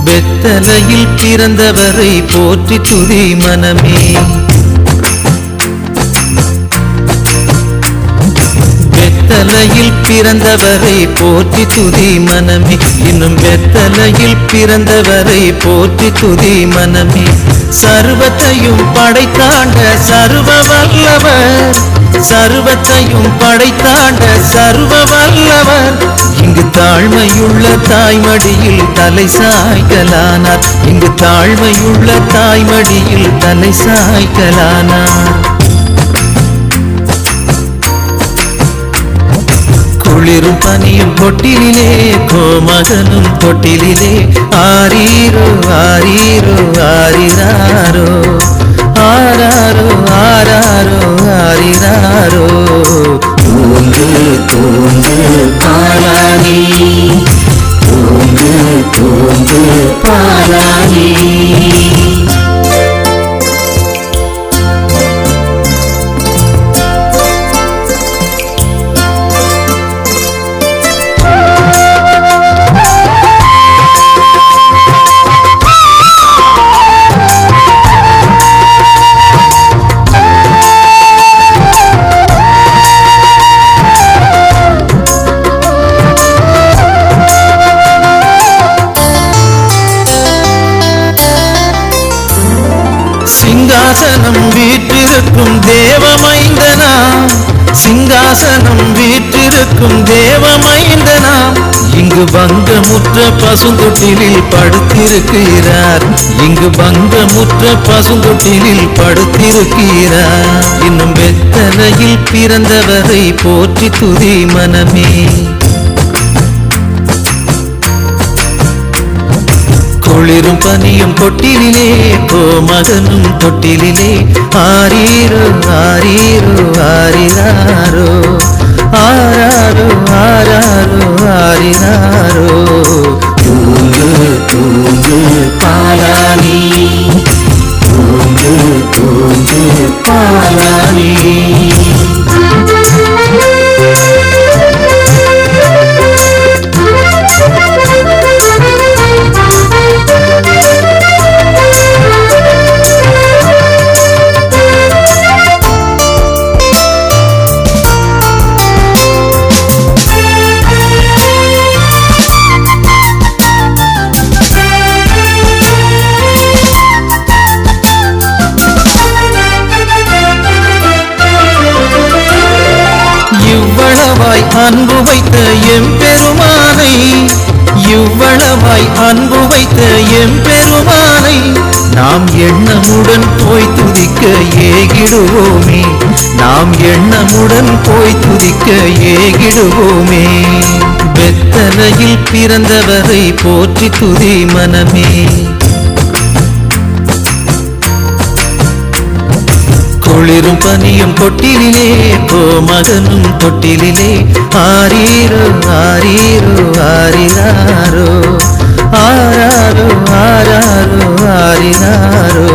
வெத்தலையில் பிறந்தவரை போற்றி துதி மனமே. வெத்தலையில் பிறந்தவரை போற்றி துதி மனமே. இன்னும் வெத்தலையில் பிறந்தவரை போற்றி துதி மனமே. சர்வத்தையும் படைத்தாண்ட சர்வ வல்லவர், சர்வத்தையும் படைத்தாண்ட சர்வ வல்லவர். இங்கு தாழ்மையுள்ள தாய்மடியில் தலை சாய்க்கலானார். இங்கு தாழ்மையுள்ள தாய்மடியில் தலை சாய்க்கலானார். குளிரும் பனியும் தொட்டிலே கோமகனும் தொட்டிலே ஆரீரோ ஆரீரோ ஆரிராரோ ஆராரோ ஆராரோ ஆரிராரோ. தூங்கு தூங்கு பாலானி, தூங்கு தூங்கு பாலானி. சிங்காசனம் வீற்றிருக்கும் தேவமைந்தனாம், சிங்காசனம் வீற்றிருக்கும் தேவமைந்தனாம். இங்கு பங்கமுற்ற பசுந்தொட்டிலில் படுத்திருக்கிறார். இங்கு பங்கமுற்ற பசுந்தொட்டிலில் படுத்திருக்கிறார். இன்னும் வெத்தலையில் பிறந்தவரை போற்றி துதி மனமே. குளிரும் பனியும் தொட்டிலே கோமகனும் தொட்டிலே ஆரீரோ ஆரீரோ ஆரிராரோ ஆராரோ ஆராரோ ஆரிராரோ. தூங்கு தூங்கு பாலானி, தூங்கு தூங்கு பாலானி. இவ்வளவாய் அன்பு வைத்த எம்பெருமானை, இவ்வளவாய் அன்பு வைத்த எம்பெருமானை நாம் எண்ணமுடன் போய் துதிக்க ஏகிடுவோமே. நாம் எண்ணமுடன் போய் துதிக்க ஏகிடுவோமே. வெத்தலையில் பிறந்தவரை போற்றி துதி மனமே. குளிரும் பனியும் தொட்டிலே கோமகனும் தொட்டிலே ஆரீரோ ஆரீரோ ஆரிராரோ ஆராரோ ஆராரோ ஆரிராரோ.